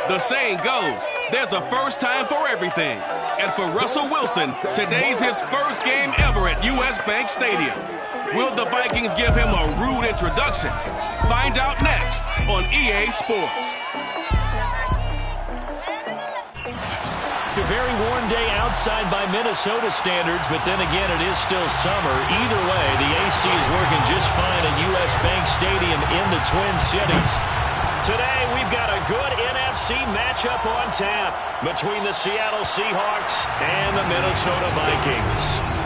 The saying goes, there's a first time for everything. And for Russell Wilson, today's his first game ever at U.S. Bank Stadium. Will the Vikings give him a rude introduction? Find out next on EA Sports. A very warm day outside by Minnesota standards, but then again, it is still summer. Either way, the AC is working just fine at U.S. Bank Stadium in the Twin Cities. Today, we've got a good NFC matchup on tap between the Seattle Seahawks and the Minnesota Vikings.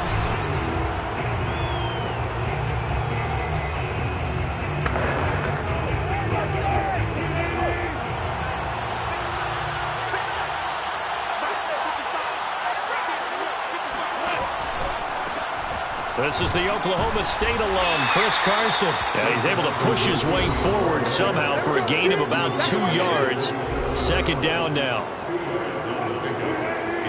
This is the Oklahoma State alum, Chris Carson. Yeah, he's able to push his way forward somehow for a gain of about 2 yards. Second down now.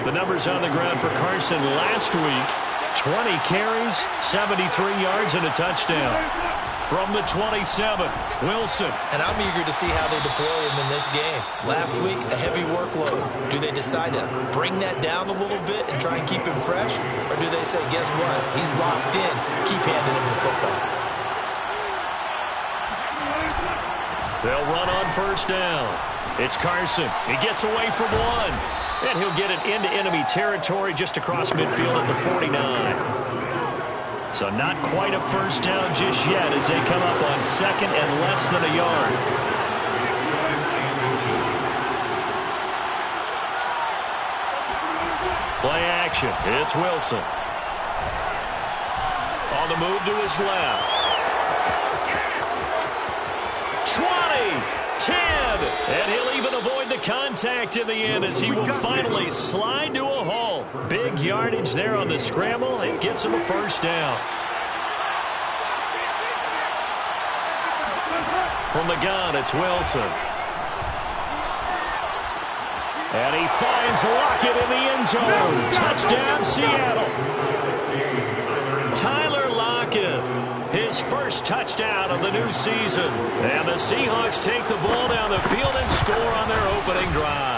The numbers on the ground for Carson last week: 20 carries, 73 yards, and a touchdown. From the 27, Wilson. And I'm eager to see how they deploy him in this game. Last week, a heavy workload. Do they decide to bring that down a little bit and try and keep him fresh? Or do they say, guess what? He's locked in. Keep handing him the football. They'll run on first down. It's Carson. He gets away from one. And he'll get it into enemy territory just across midfield at the 49. So not quite a first down just yet as they come up on second and less than a yard. Play action. It's Wilson. On the move to his left. 20, 10, and he'll even avoid the contact in the end as he will finally slide to a halt. Big yardage there on the scramble. It gets him a first down. From the gun, it's Wilson. And he finds Lockett in the end zone. Touchdown, Seattle. Tyler Lockett, his first touchdown of the new season. And the Seahawks take the ball down the field and score on their opening drive.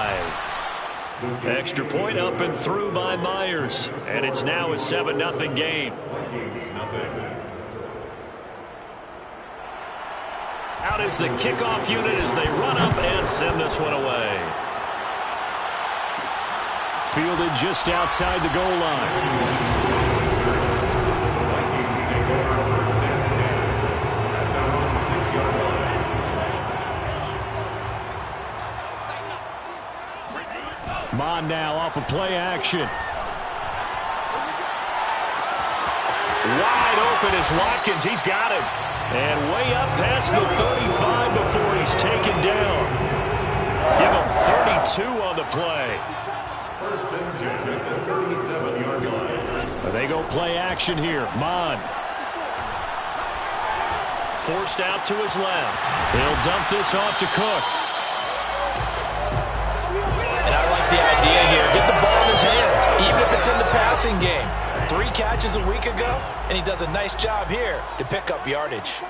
Extra point up and through by Myers. And it's now a 7-0 game. Out is the kickoff unit as they run up and send this one away. Fielded just outside the goal line. Vikings take over first and 10 at their own 6-yard line. Mon now off of play action. Wide open is Watkins. He's got him. And way up past the 35 before he's taken down. Give him 32 on the play. First and 10 at the 37-yard line. They go play action here. Mon. Forced out to his left. He'll dump this off to Cook. And I like the idea here. Get the ball in his hands, even if it's in the passing game. 3 catches a week ago, and he does a nice job here to pick up yardage.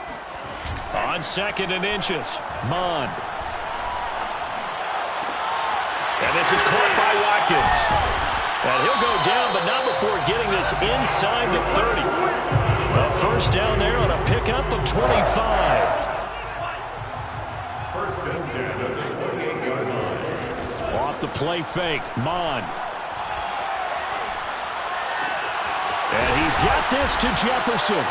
On second and inches, Mon. And this is caught by Watkins. And he'll go down, but not before getting this inside the 30. A first down there on a pickup of 25. First and 10 at the 28-yard line. Off the play fake, Mon. And he's got this to Jefferson.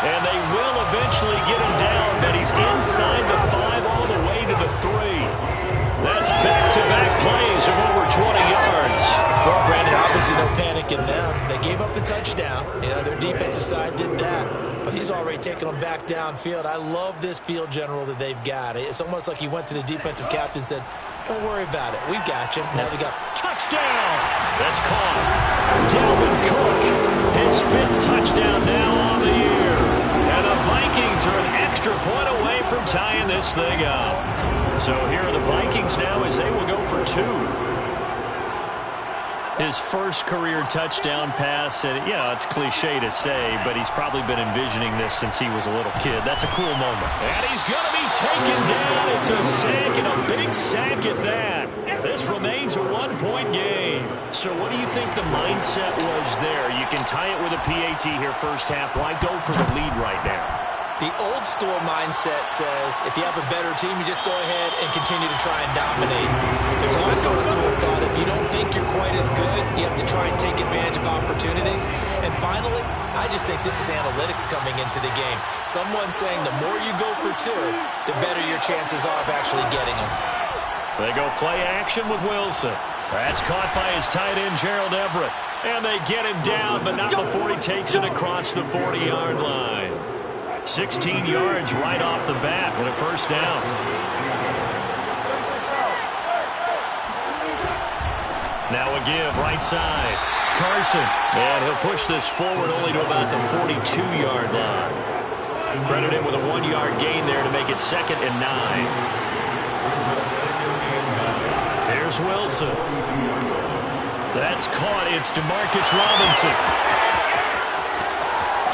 And they will eventually get him down, but he's inside the 5 all the way to the 3. That's back-to-back plays of over 20 yards. Well, Brandon, obviously no panic in them. They gave up the touchdown. You know, their defensive side did that. But he's already taken them back downfield. I love this field general that they've got. It's almost like he went to the defensive captain and said, don't worry about it. We've got you. Now they got touchdown. That's caught. Dalvin Cook, his 5th touchdown now on the year. And the Vikings are an extra point away from tying this thing up. So here are the Vikings now as they will go for 2. His first career touchdown pass, and yeah, it's cliche to say, but he's probably been envisioning this since he was a little kid. That's a cool moment. And he's going to be taken down. It's a sack, and a big sack at that. So what do you think the mindset was there? You can tie it with a PAT here first half. Why go for the lead right now? The old school mindset says if you have a better team, you just go ahead and continue to try and dominate. There's also a school of thought if you don't think you're quite as good, you have to try and take advantage of opportunities. And finally, I just think this is analytics coming into the game. Someone saying the more you go for two, the better your chances are of actually getting them. They go play action with Wilson. That's caught by his tight end, Gerald Everett. And they get him down, but not before he takes it across the 40-yard line. 16 yards right off the bat with a first down. Now a give right side. Carson. And he'll push this forward only to about the 42-yard line. Credit him with a 1-yard gain there to make it 2nd and 9. Here's Wilson. That's caught. It's DeMarcus Robinson.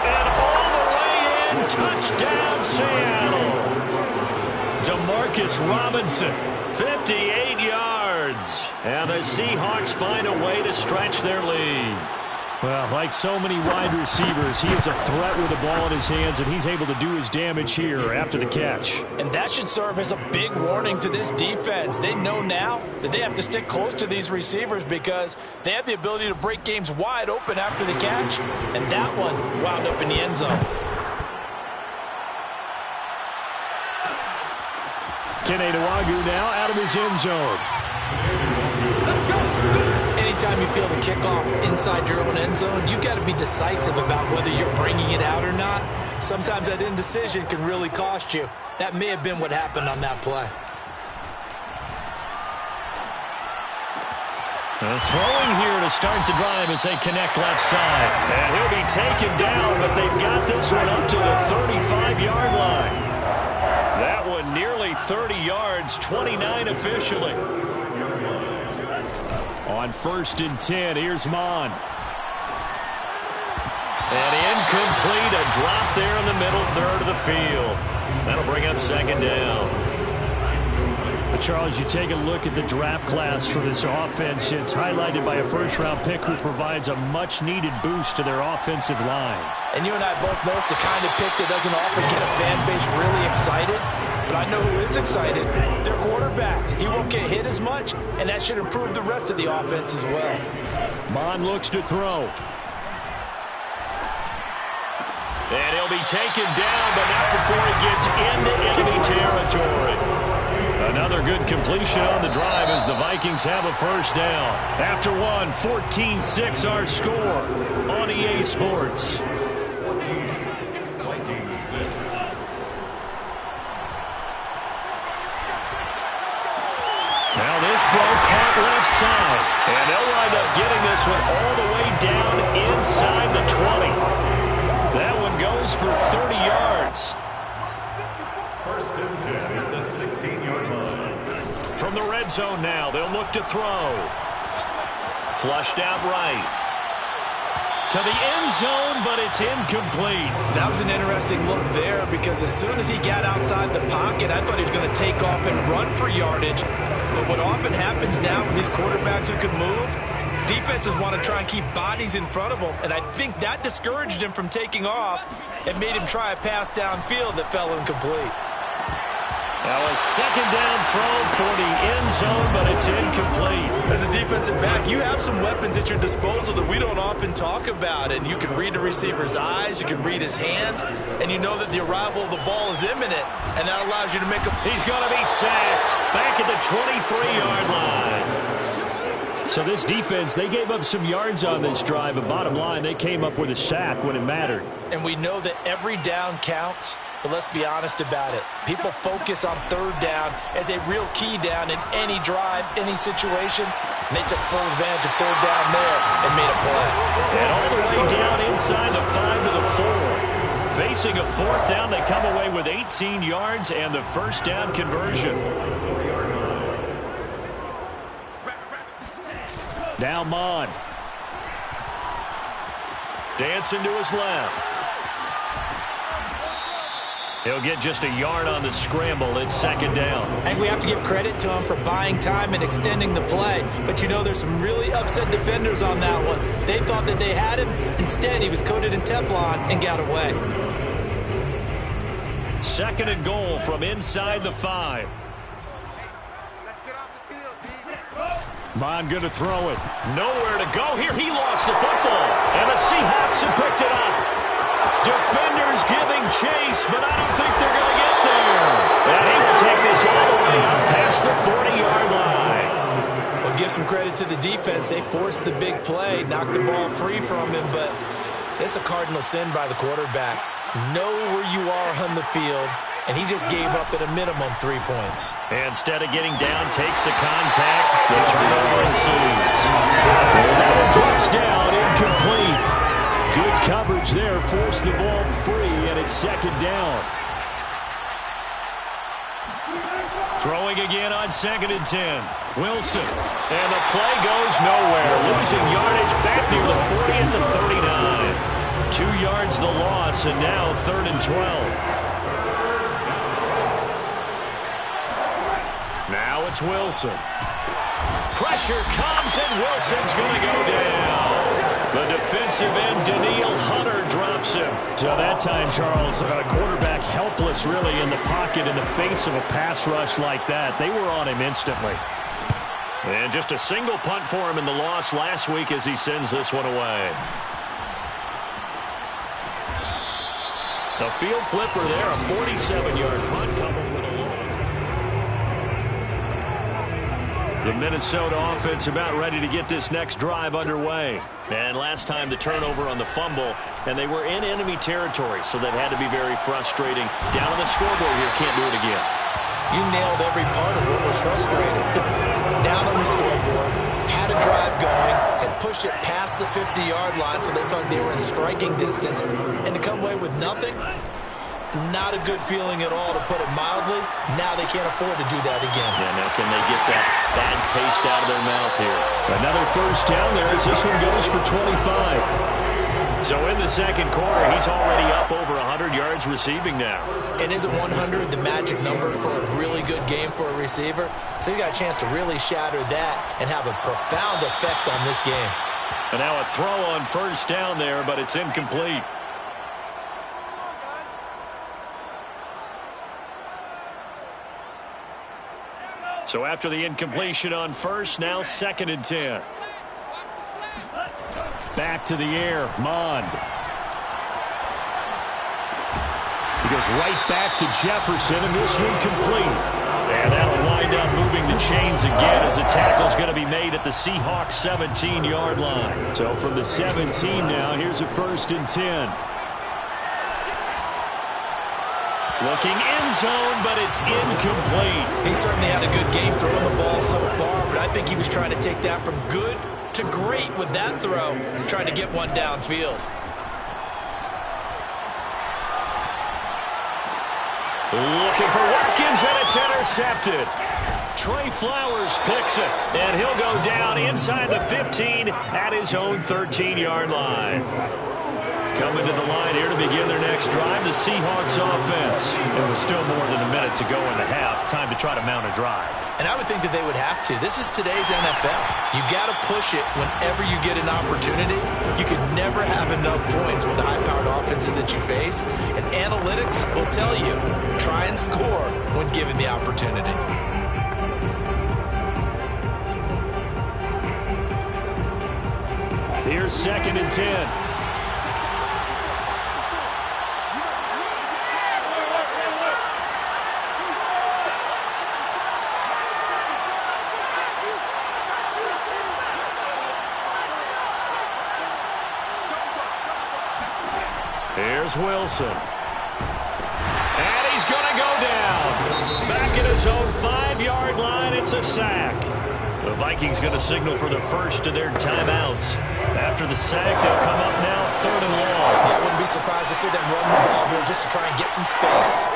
And all the way in. Touchdown, Seattle. DeMarcus Robinson, 58 yards. And the Seahawks find a way to stretch their lead. Well, like so many wide receivers, he is a threat with the ball in his hands, and he's able to do his damage here after the catch. And that should serve as a big warning to this defense. They know now that they have to stick close to these receivers because they have the ability to break games wide open after the catch. And that one wound up in the end zone. Kene Nwangwu now out of his end zone. Anytime you feel the kickoff inside your own end zone, you've got to be decisive about whether you're bringing it out or not. Sometimes that indecision can really cost you. That may have been what happened on that play. Throwing here to start the drive as they connect left side. And he'll be taken down, but they've got this one up to the 35-yard line. That one nearly 30 yards, 29 officially. On 1st and 10, here's Mon. And incomplete, a drop there in the middle third of the field. That'll bring up 2nd down. But Charles, you take a look at the draft class for this offense. It's highlighted by a first-round pick who provides a much-needed boost to their offensive line. And you and I both know it's the kind of pick that doesn't often get a fan base really excited. But I know who is excited. Their quarterback. He won't get hit as much, and that should improve the rest of the offense as well. Mon looks to throw. And he'll be taken down, but not before he gets into enemy territory. Another good completion on the drive as the Vikings have a first down. After one, 14-6 our score on EA Sports. Now this throw caught left side. And they'll wind up getting this one all the way down inside the 20. That one goes for 30 yards. 1st and 10 at the 16-yard line. From the red zone now, they'll look to throw. Flushed out right. To the end zone, but it's incomplete. That was an interesting look there because as soon as he got outside the pocket, I thought he was going to take off and run for yardage. But what often happens now with these quarterbacks who can move, defenses want to try and keep bodies in front of them, and I think that discouraged him from taking off and made him try a pass downfield that fell incomplete. Now a 2nd down throw for the end zone, but it's incomplete. As a defensive back, you have some weapons at your disposal that we don't often talk about, and you can read the receiver's eyes, you can read his hands, and you know that the arrival of the ball is imminent, and that allows you to make a... He's going to be sacked back at the 23-yard line. So this defense, they gave up some yards on this drive, but bottom line, they came up with a sack when it mattered. And we know that every down counts, but let's be honest about it. People focus on 3rd down as a real key down in any drive, any situation. And they took full advantage of 3rd down there and made a play. And all the way down inside the 5 to the 4. Facing a 4th down, they come away with 18 yards and the first down conversion. Now Mon. Dancing to his left. He'll get just a yard on the scramble. It's second down. I think we have to give credit to him for buying time and extending the play. But, you know, there's some really upset defenders on that one. They thought that they had him. Instead, he was coated in Teflon and got away. Second and goal from inside the 5. Let's get off the field, Mon going to throw it. Nowhere to go here. He lost the football. And the Seahawks have picked it up. Defenders giving chase, but I don't think they're going to get there. And he will take this all the way up past the 40-yard line. Well, give some credit to the defense. They forced the big play, knocked the ball free from him, but it's a cardinal sin by the quarterback. Know where you are on the field, and he just gave up at a minimum 3 points. Instead of getting down, takes the contact. The turnover ensues. That one drops down, incomplete. Good coverage there, forced the ball free, and it's second down. Throwing again on second and 10. Wilson, and the play goes nowhere. Losing yardage back near the 40 at the 39. 2 yards the loss, and now third and 12. Now it's Wilson. Pressure comes, and Wilson's going to go down. The defensive end, Daniil Hunter, drops him. So that time, Charles, a quarterback helpless really in the pocket in the face of a pass rush like that. They were on him instantly. And just a single punt for him in the loss last week as he sends this one away. The field flipper there, a 47-yard punt coupled with a loss. The Minnesota offense about ready to get this next drive underway. And last time the turnover on the fumble, and they were in enemy territory, so that had to be very frustrating. Down on the scoreboard here, can't do it again. You nailed every part of what was frustrating. Down on the scoreboard, had a drive going, had pushed it past the 50-yard line, so they thought they were in striking distance, and to come away with nothing, not a good feeling at all, to put it mildly. Now they can't afford to do that again. Yeah, now can they get that bad taste out of their mouth here? Another first down there as this one goes for 25. So in the second quarter, he's already up over 100 yards receiving now. And isn't 100 the magic number for a really good game for a receiver? So he got a chance to really shatter that and have a profound effect on this game. And now a throw on first down there, but it's incomplete. So after the incompletion on first, now second and 10. Back to the air, Mond. He goes right back to Jefferson, and this one complete. And that'll wind up moving the chains again as the tackle's going to be made at the Seahawks 17-yard line. So from the 17 now, here's a first and 10. Looking end zone, but it's incomplete. He certainly had a good game throwing the ball so far, but I think he was trying to take that from good to great with that throw, trying to get one downfield. Looking for Watkins, and it's intercepted. Trey Flowers picks it, and he'll go down inside the 15 at his own 13-yard line. Coming to the line here to begin their next drive, the Seahawks offense. It was still more than a minute to go in the half. Time to try to mount a drive. And I would think that they would have to. This is today's NFL. You got to push it whenever you get an opportunity. You can never have enough points with the high-powered offenses that you face. And analytics will tell you, try and score when given the opportunity. Here's second and 10. Here's Wilson. And he's going to go down. Back at his own 5-yard line, it's a sack. The Vikings going to signal for the first of their timeouts. After the sack, they'll come up now third and long. Yeah, I wouldn't be surprised to see them run the ball here just to try and get some space.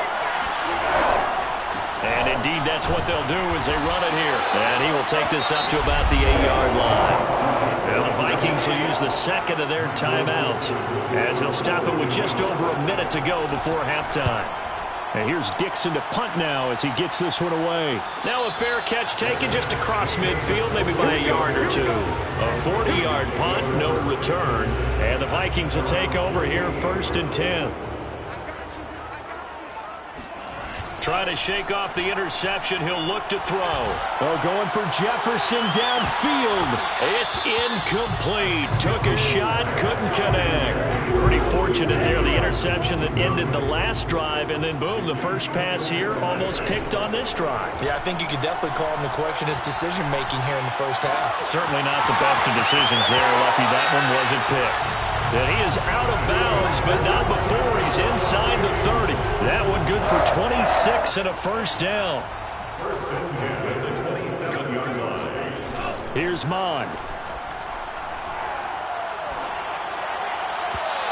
And indeed, that's what they'll do as they run it here. And he will take this up to about the 8-yard line. And the Vikings will use the second of their timeouts as they'll stop it with just over a minute to go before halftime. And here's Dixon to punt now as he gets this one away. Now a fair catch taken just across midfield, maybe by a yard or two. A 40-yard punt, no return. And the Vikings will take over here, 1st and 10. Trying to shake off the interception. He'll look to throw. Oh, going for Jefferson downfield. It's incomplete. Took a shot, couldn't connect. Pretty fortunate there, the interception that ended the last drive, and then boom, the first pass here almost picked on this drive. Yeah, I think you could definitely call him to question his decision-making here in the first half. Certainly not the best of decisions there. Lucky that one wasn't picked. And he is out of bounds, but not before he's inside the 30. That one good for 26 and a first down. 1st and 10 at the 27-yard line. Here's Mond.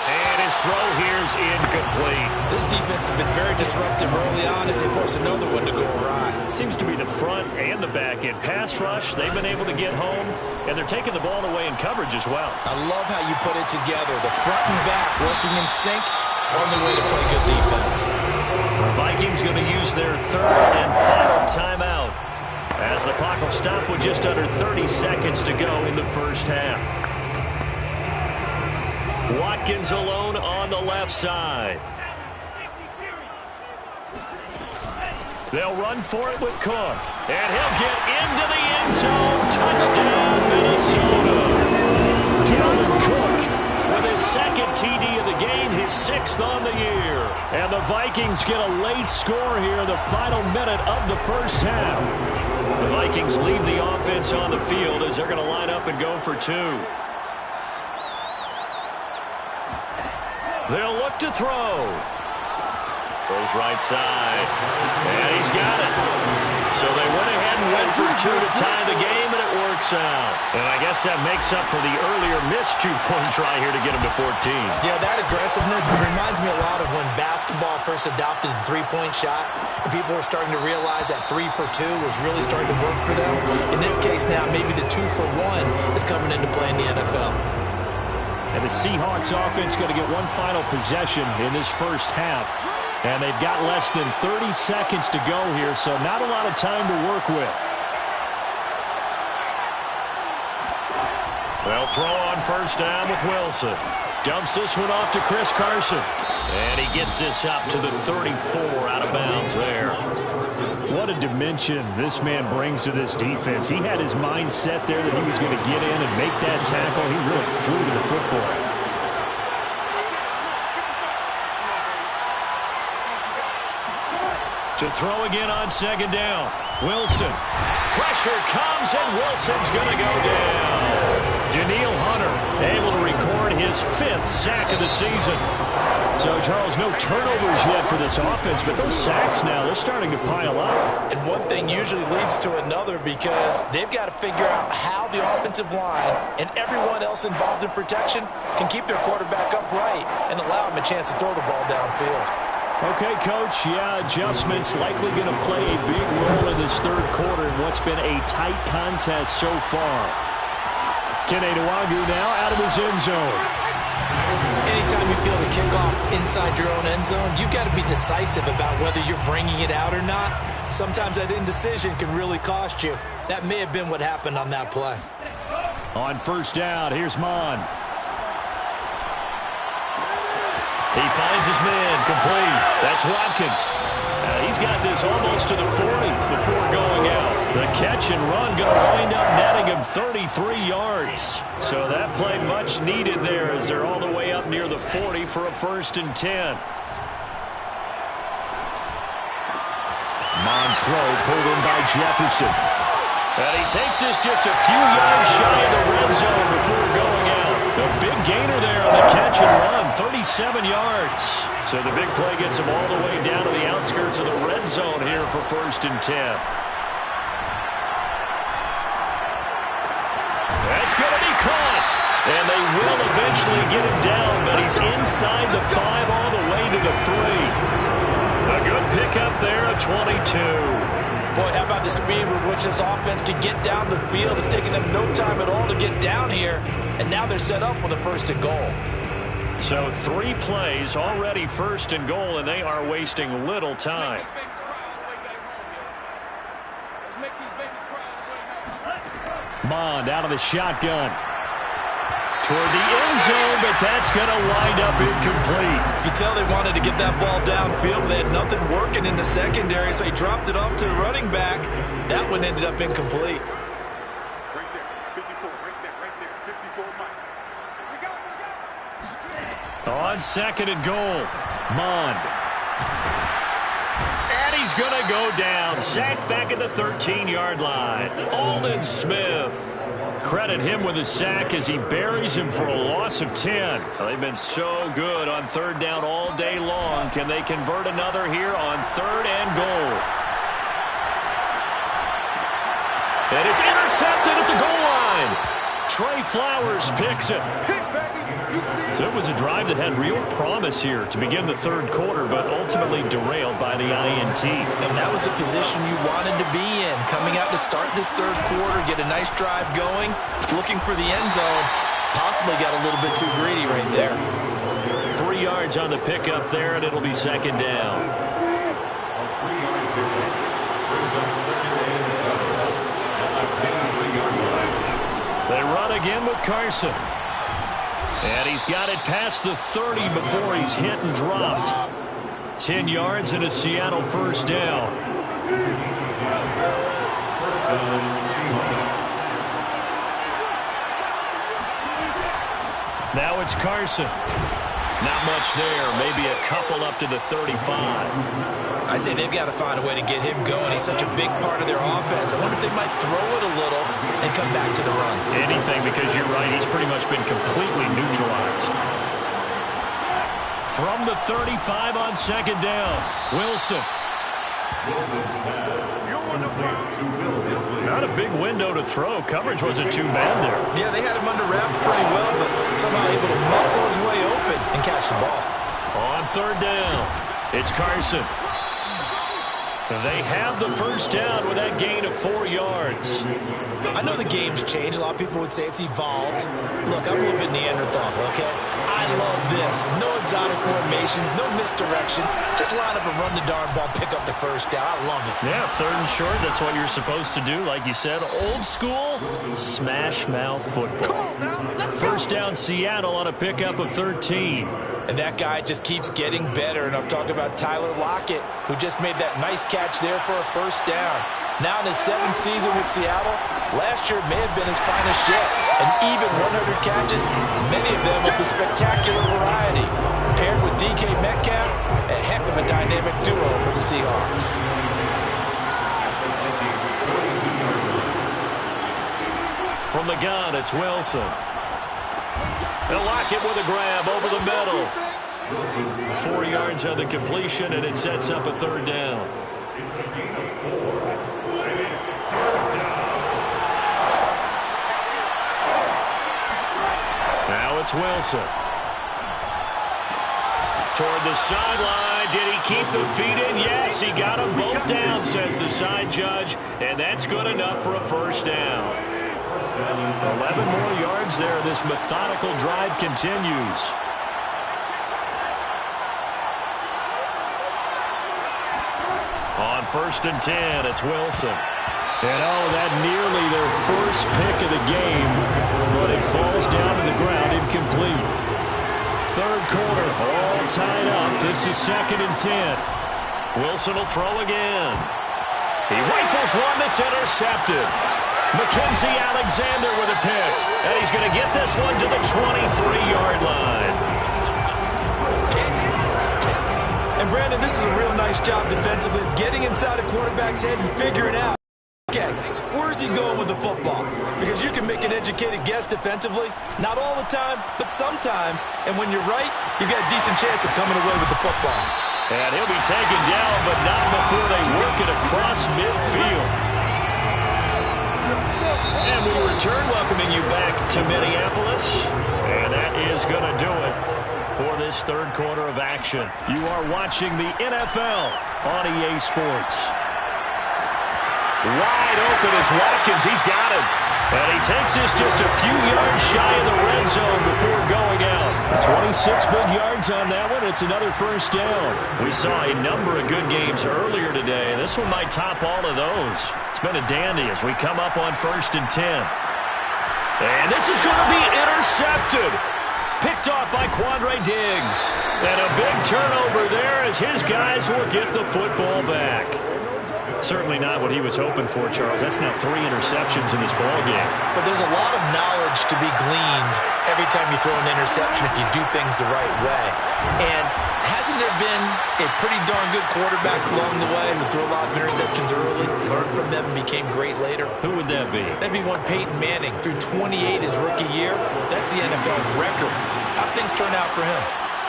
And his throw here's incomplete. This defense has been very disruptive early on as they force another one to go awry. Seems to be the front and the back end. Pass rush, they've been able to get home, and they're taking the ball away in coverage as well. I love how you put it together. The front and back working in sync on the way to play good defense. The Vikings going to use their 3rd and final timeout as the clock will stop with just under 30 seconds to go in the first half. Watkins alone on the left side. They'll run for it with Cook. And he'll get into the end zone. Touchdown, Minnesota. Dalvin Cook with his 2nd TD of the game, his 6th on the year. And the Vikings get a late score here in the final minute of the first half. The Vikings leave the offense on the field as they're going to line up and go for 2. They'll look to throw. Goes right side. And he's got it. So they went ahead and went for 2 to tie the game, and it works out. And I guess that makes up for the earlier missed 2-point try here to get him to 14. Yeah, that aggressiveness, it reminds me a lot of when basketball first adopted the 3-point shot, and people were starting to realize that 3 for 2 was really starting to work for them. In this case now, maybe the 2 for 1 is coming into play in the NFL. And the Seahawks offense going to get one final possession in this first half. And they've got less than 30 seconds to go here, so not a lot of time to work with. They'll throw on first down with Wilson. Dumps this one off to Chris Carson. And he gets this up to the 34 out of bounds there. What a dimension this man brings to this defense. He had his mind set there that he was going to get in and make that tackle. He really flew to the football. To throw again on 2nd down. Wilson. Pressure comes, and Wilson's going to go down. Danielle Hunter able to record his 5th sack of the season. So, Charles, no turnovers yet for this offense, but those sacks now, they're starting to pile up. And one thing usually leads to another because they've got to figure out how the offensive line and everyone else involved in protection can keep their quarterback upright and allow him a chance to throw the ball downfield. Okay, Coach, yeah, adjustments likely going to play a big role in this 3rd quarter in what's been a tight contest so far. Kene Nwangwu now out of his end zone. Anytime you feel the kickoff inside your own end zone, you've got to be decisive about whether you're bringing it out or not. Sometimes that indecision can really cost you. That may have been what happened on that play. On first down, here's Mond. He finds his man, complete. That's Watkins. He's got this almost to the 40 before going out. The catch and run going to wind up netting him 33 yards. So that play much needed there as they're all the way up near the 40 for a 1st and 10. Mond's throw pulled in by Jefferson. And he takes this just a few yards shy of the red zone before going out. A big gainer there on the catch and run, 37 yards. So the big play gets him all the way down to the outskirts of the red zone here for 1st and 10. That's going to be caught. And they will eventually get him down, but he's inside the 5 all the way to the 3. A good pickup there at 22. Boy, how about the speed with which this offense can get down the field? It's taken them no time at all to get down here, and now they're set up with a 1st and goal. So 3 plays, already first and goal, and they are wasting little time. Mond out of the shotgun. Toward the end zone, but that's going to wind up incomplete. You can tell they wanted to get that ball downfield, but they had nothing working in the secondary, so he dropped it off to the running back. That one ended up incomplete. Right there, 54, right there, 54, Mike. We go. On second and goal, Mond. And he's going to go down. Sacked back at the 13-yard line. Aldon Smith. Credit him with a sack as he buries him for a loss of 10. Well, they've been so good on third down all day long. Can they convert another here on third and goal? And it's intercepted at the goal line. Trey Flowers picks it. So it was a drive that had real promise here to begin the third quarter, but ultimately derailed by the INT. And that was the position you wanted to be in. Coming out to start this third quarter, get a nice drive going, looking for the end zone. Possibly got a little bit too greedy right there. 3 yards on the pickup there, and it'll be second down. They run again with Carson. And he's got it past the 30 before he's hit and dropped. 10 yards and a Seattle first down. Now it's Carson. Not much there. Maybe a couple up to the 35. I'd say they've got to find a way to get him going. He's such a big part of their offense. I wonder if they might throw it a little and come back to the run. Anything, because you're right. He's pretty much been completely neutralized. From the 35 on second down, Wilson. Not a big window to throw. Coverage wasn't too bad there. Yeah, they had him under wraps pretty well, but somehow able to muscle his way open and catch the ball. On third down, it's Carson. They have the first down with that gain of 4 yards. I know the game's changed. A lot of people would say it's evolved. Look, I'm a little bit Neanderthal, okay? I love this. No exotic formations, no misdirection. Just line up and run the darn ball, pick up the first down. I love it. Yeah, third and short, that's what you're supposed to do. Like you said, old school, smash mouth football. First down, Seattle on a pickup of 13. And that guy just keeps getting better. And I'm talking about Tyler Lockett, who just made that nice catch there for a first down. Now in his 7th season with Seattle, last year may have been his finest yet. And even 100 catches, many of them of the spectacular variety. Paired with DK Metcalf, a heck of a dynamic duo for the Seahawks. From the gun, it's Wilson. They'll lock it with a grab over the middle. 4 yards on the completion, and it sets up a third down. Now it's Wilson. Toward the sideline. Did he keep the feet in? Yes, he got them both down, says the side judge, and that's good enough for a first down. 11 more yards there. This methodical drive continues. On first and 10, it's Wilson. And oh, that nearly their first pick of the game, but it falls down to the ground incomplete. Third quarter, all tied up. This is second and 10. Wilson will throw again. He rifles one that's intercepted. Mackenzie Alexander with a pick. And he's going to get this one to the 23-yard line. And Brandon, this is a real nice job defensively of getting inside a quarterback's head and figuring out, okay, where's he going with the football? Because you can make an educated guess defensively. Not all the time, but sometimes. And when you're right, you've got a decent chance of coming away with the football. And he'll be taken down, but not before they work it across midfield. And we return, welcoming you back to Minneapolis. And that is going to do it for this third quarter of action. You are watching the NFL on EA Sports. Wide open is Watkins. He's got it. And he takes this just a few yards shy of the red zone before going out. 26 big yards on that one. It's another first down. We saw a number of good games earlier today. This one might top all of those. It's been a dandy as we come up on 1st and 10. And this is going to be intercepted. Picked off by Quandre Diggs. And a big turnover there as his guys will get the football back. Certainly not what he was hoping for, Charles. That's now 3 interceptions in this ballgame. But there's a lot of knowledge to be gleaned every time you throw an interception if you do things the right way. And hasn't there been a pretty darn good quarterback along the way who threw a lot of interceptions early, learned from them, and became great later? Who would that be? That'd be one Peyton Manning. Threw 28 his rookie year. That's the NFL record. How'd things turn out for him?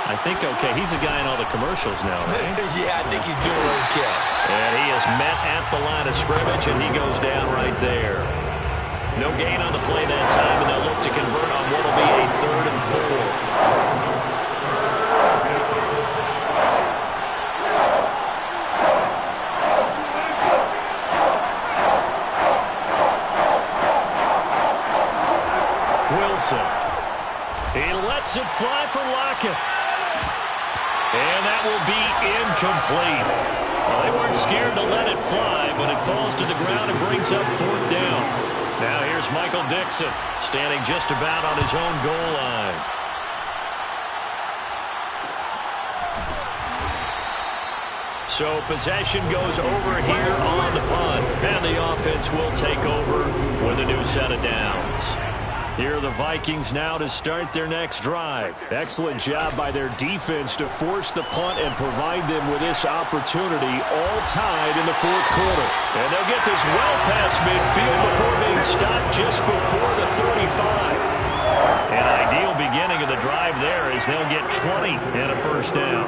I think okay. He's a guy in all the commercials now, right? Yeah, I think he's doing okay. And he is met at the line of scrimmage, and he goes down right there. No gain on the play that time, and they'll look to convert on what will be a 3rd and 4. Wilson. He lets it fly for Lockett. And that will be incomplete. Well, they weren't scared to let it fly, but it falls to the ground and brings up 4th down. Now here's Michael Dixon, standing just about on his own goal line. So possession goes over here on the punt, and the offense will take over with a new set of downs. Here are the Vikings now to start their next drive. Excellent job by their defense to force the punt and provide them with this opportunity, all tied in the 4th quarter. And they'll get this well past midfield before being stopped just before the 35. An ideal beginning of the drive there as they'll get 20 and a first down.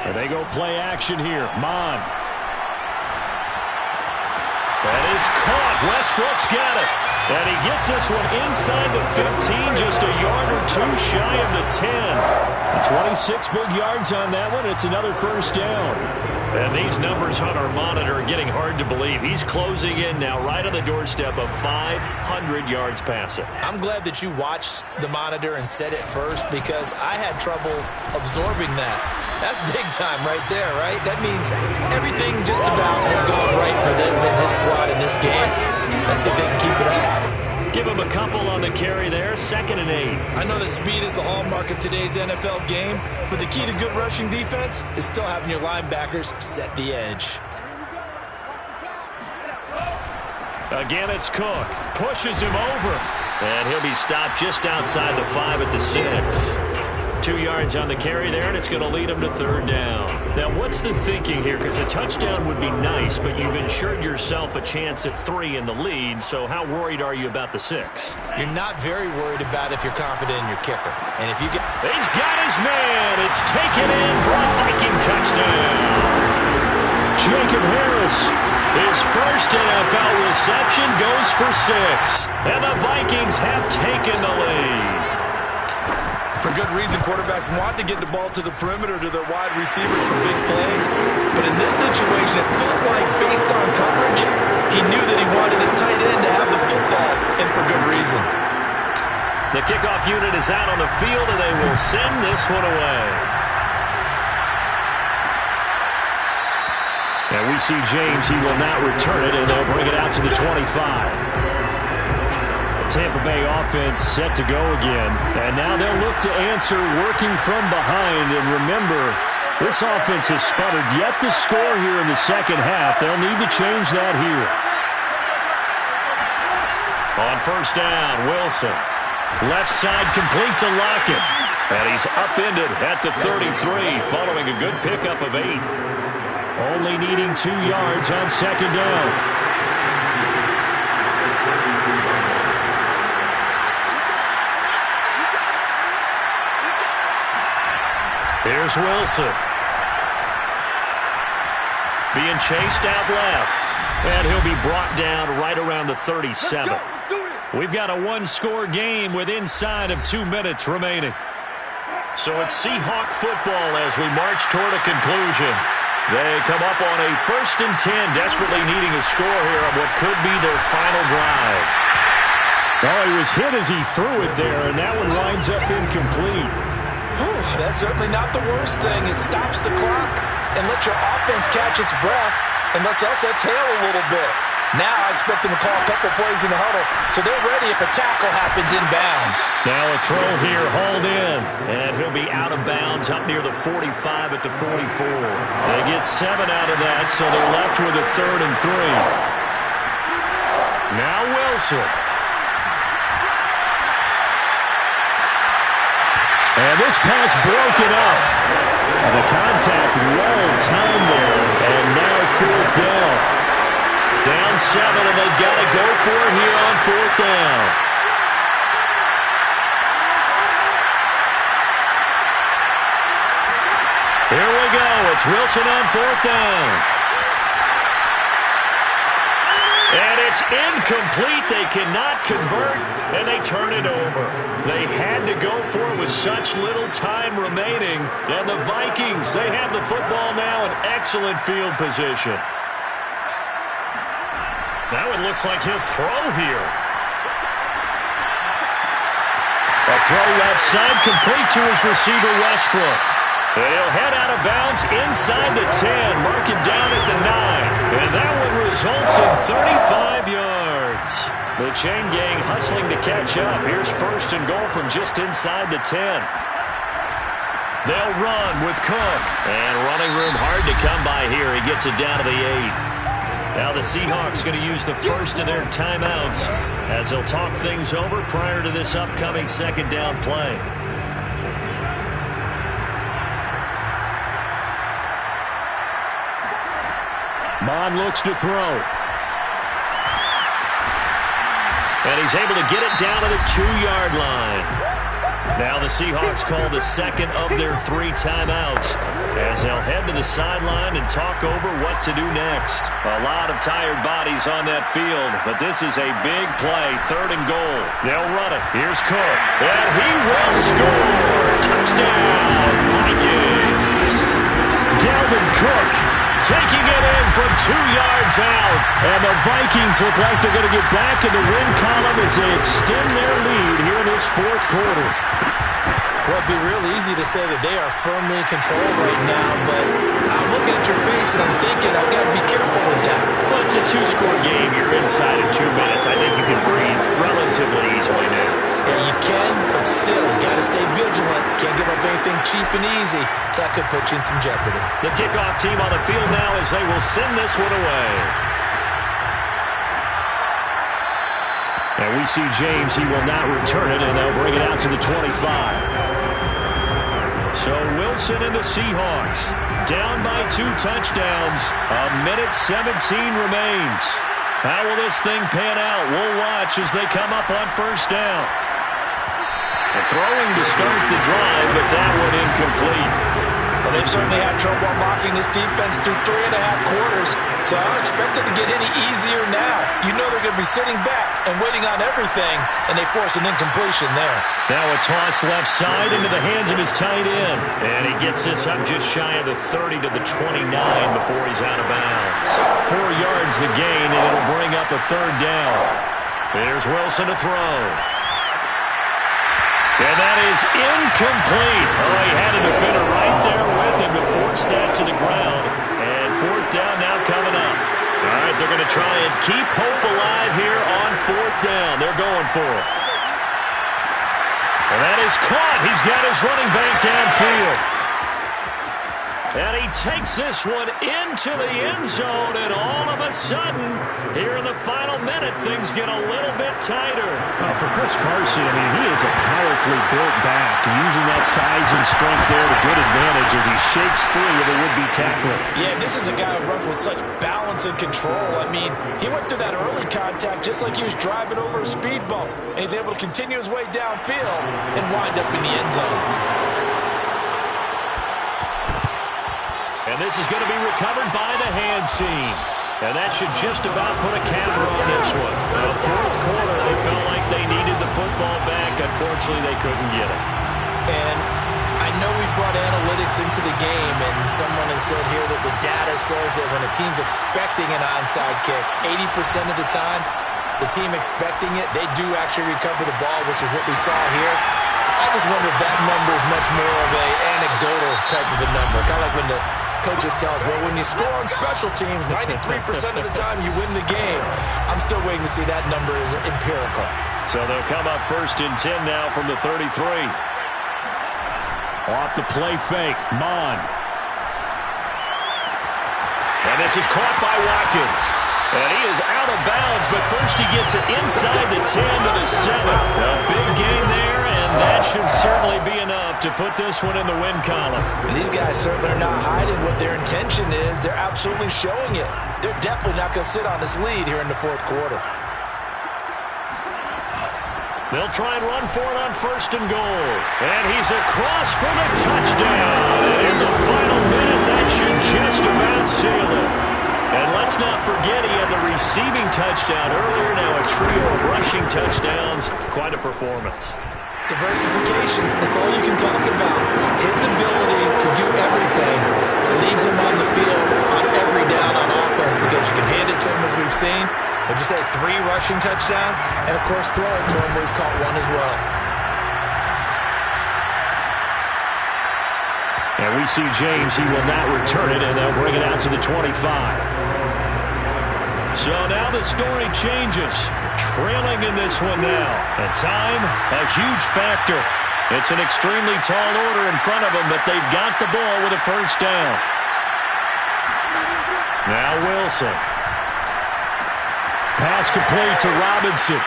And they go play action here. Mond. That is caught. Westbrook's got it. And he gets this one inside the 15, just a yard or 2 shy of the 10. 26 big yards on that one. It's another first down. And these numbers on our monitor are getting hard to believe. He's closing in now right on the doorstep of 500 yards passing. I'm glad that you watched the monitor and said it first because I had trouble absorbing that. That's big time right there, right? That means everything just about has gone right for them and his squad in this game. Let's see if they can keep it up. Give him a couple on the carry there, 2nd and 8. I know that speed is the hallmark of today's NFL game, but the key to good rushing defense is still having your linebackers set the edge. Again, it's Cook. Pushes him over. And he'll be stopped just outside the 5 at the 6. 2 yards on the carry there, and it's going to lead him to 3rd down. Now, what's the thinking here? Because a touchdown would be nice, but you've ensured yourself a chance at 3 in the lead, so how worried are you about the 6? You're not very worried about if you're confident in your kicker. And if you get... He's got his man. It's taken in for a Viking touchdown. Jacob Harris. His first NFL reception goes for 6. And the Vikings have taken the lead. For good reason, quarterbacks want to get the ball to the perimeter to their wide receivers for big plays. But in this situation, it felt like based on coverage, he knew that he wanted his tight end to have the football, and for good reason. The kickoff unit is out on the field, and they will send this one away. And we see James. He will not return it, and they'll bring it out to the 25. Tampa Bay offense set to go again. And now they'll look to answer working from behind. And remember, this offense has sputtered yet to score here in the second half. They'll need to change that here. On 1st down, Wilson. Left side complete to Lockett. And he's upended at the 33 following a good pickup of 8. Only needing 2 yards on 2nd down. Here's Wilson. Being chased out left. And he'll be brought down right around the 37. We've got a 1-score game with inside of 2 minutes remaining. So it's Seahawk football as we march toward a conclusion. They come up on a 1st and 10, desperately needing a score here on what could be their final drive. Oh, he was hit as he threw it there, and that one winds up incomplete. Whew, that's certainly not the worst thing. It stops the clock and lets your offense catch its breath and lets us exhale a little bit. Now I expect them to call a couple plays in the huddle, so they're ready if a tackle happens inbounds. Now a throw here, hauled in, and he'll be out of bounds up near the 45 at the 44. They get 7 out of that, so they're left with a 3rd and 3. Now Wilson. And this pass broken up. The contact well timed there, and now 4th down. Down 7, and they've got to go for it here on 4th down. Here we go. It's Wilson on 4th down. And it's incomplete. They cannot convert, and they turn it over. They had to go for it with such little time remaining. And the Vikings, they have the football now in excellent field position. Now it looks like he'll throw here. A throw left side, complete to his receiver, Westbrook. And he'll head out of bounds inside the 10, mark it down at the 9. And that one results in 35 yards. The chain gang hustling to catch up. Here's 1st and goal from just inside the 10. They'll run with Cook. And running room hard to come by here. He gets it down to the 8. Now the Seahawks going to use the first of their timeouts as they'll talk things over prior to this upcoming 2nd down play. Mon looks to throw. And he's able to get it down to the 2-yard line. Now the Seahawks call the 2nd of their 3 timeouts as they'll head to the sideline and talk over what to do next. A lot of tired bodies on that field, but this is a big play, 3rd and goal. They'll run it. Here's Cook. And he will score. Touchdown, Vikings. Dalvin Cook taking it in from 2 yards out. And the Vikings look like they're going to get back in the win column as they extend their lead here in this 4th quarter. Well, it'd be real easy to say that they are firmly in control right now, but I'm looking at your face and I'm thinking I've got to be careful with that. Well, it's a 2-score game. You're inside in 2 minutes. I think you can breathe relatively easily now. Yeah, you can, but still, you got to stay vigilant. Can't give up anything cheap and easy. That could put you in some jeopardy. The kickoff team on the field now as they will send this one away. And we see James. He will not return it, and they'll bring it out to the 25. So Wilson and the Seahawks down by 2 touchdowns. 1:17 remains. How will this thing pan out? We'll watch as they come up on 1st down. The throwing to start the drive, but that one incomplete. Well, they've certainly had trouble unlocking this defense through 3.5 quarters, so I don't expect it to get any easier now. You know they're going to be sitting back and waiting on everything, and they force an incompletion there. Now a toss left side into the hands of his tight end. And he gets this up just shy of the 30 to the 29 before he's out of bounds. 4 yards the gain, and it'll bring up a 3rd down. There's Wilson to throw. And that is incomplete. Oh, he had a defender right there with him to force that to the ground. And 4th down now coming up. All right, they're going to try and keep hope alive here on 4th down. They're going for it. And that is caught. He's got his running back downfield. And he takes this one into the end zone, and all of a sudden, here in the final minute, things get a little bit tighter. Well, for Chris Carson, I mean, he is a powerfully built back, and using that size and strength there to good advantage as he shakes free of a would-be tackler. Yeah, this is a guy who runs with such balance and control. I mean, he went through that early contact just like he was driving over a speed bump, and he's able to continue his way downfield and wind up in the end zone. And this is going to be recovered by the hands team. And that should just about put a capper on this one. In the 4th quarter, they felt like they needed the football back. Unfortunately, they couldn't get it. And I know we brought analytics into the game, and someone has said here that the data says that when a team's expecting an onside kick, 80% of the time, the team expecting it, they do actually recover the ball, which is what we saw here. I just wonder if that number is much more of an anecdotal type of a number. Kind of like when the coaches tell us, well, when you score on special teams, 93% of the time you win the game. I'm still waiting to see that number is empirical. So they'll come up 1st and 10 now from the 33. Off the play fake, Mon. And this is caught by Watkins. And he is out of bounds, but first he gets it inside the 10 to the 7. A big gain there, and that should certainly be enough to put this one in the win column. And these guys certainly are not hiding what their intention is. They're absolutely showing it. They're definitely not going to sit on this lead here in the 4th quarter. They'll try and run for it on 1st and goal. And he's across for the touchdown. And in the final minute, that should just about seal it. And let's not forget he had the receiving touchdown earlier. Now a trio of rushing touchdowns. Quite a performance. Diversification, that's all you can talk about. His ability to do everything leaves him on the field on every down on offense because you can hand it to him as we've seen. But just had 3 rushing touchdowns, and of course throw it to him where he's caught 1 as well. And we see James, he will not return it, and they'll bring it out to the 25. So now the story changes. Trailing in this one now. And time, a huge factor. It's an extremely tall order in front of them, but they've got the ball with a 1st down. Now Wilson. Pass complete to Robinson.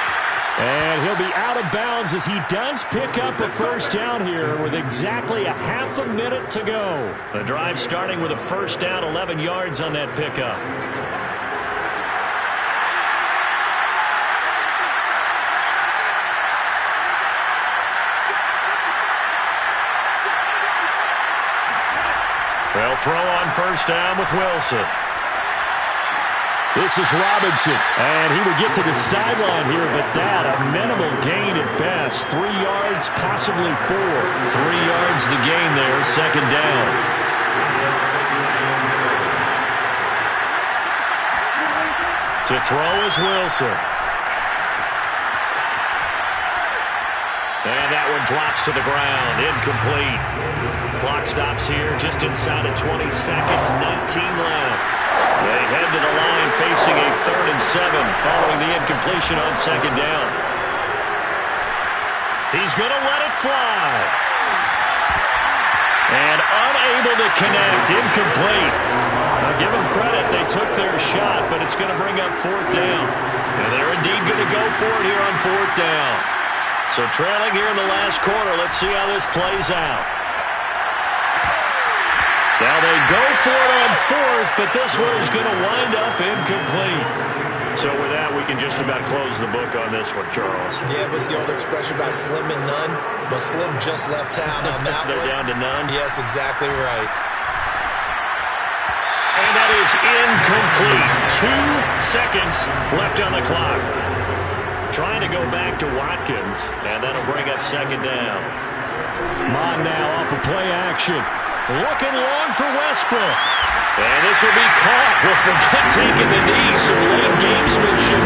And he'll be out of bounds as he does pick up a 1st down here with exactly a half a minute to go. The drive starting with a 1st down, 11 yards on that pickup. They'll throw on 1st down with Wilson. This is Robinson, and he would get to the sideline here, but that a minimal gain at best. 3 yards, possibly 4. 3 yards the gain there, 2nd down. To throw is Wilson. And that one drops to the ground, incomplete. Clock stops here just inside of 20 seconds, 19 left. They head to the line facing a 3rd and 7 following the incompletion on 2nd down. He's going to let it fly. And unable to connect, incomplete. Now give them credit, they took their shot, but it's going to bring up 4th down. And they're indeed going to go for it here on 4th down. So trailing here in the last quarter, let's see how this plays out. Now they go for it on 4th, but this one is going to wind up incomplete. So with that, we can just about close the book on this one, Charles. Yeah, what's the old expression about slim and none? Well, Slim just left town on that They're one. down to none? Yes, exactly right. And that is incomplete. 2 seconds left on the clock. Trying to go back to Watkins, and that'll bring up 2nd down. Mon now off of play action. Looking long for Westbrook. And this will be caught. We'll forget taking the knee. Some late gamesmanship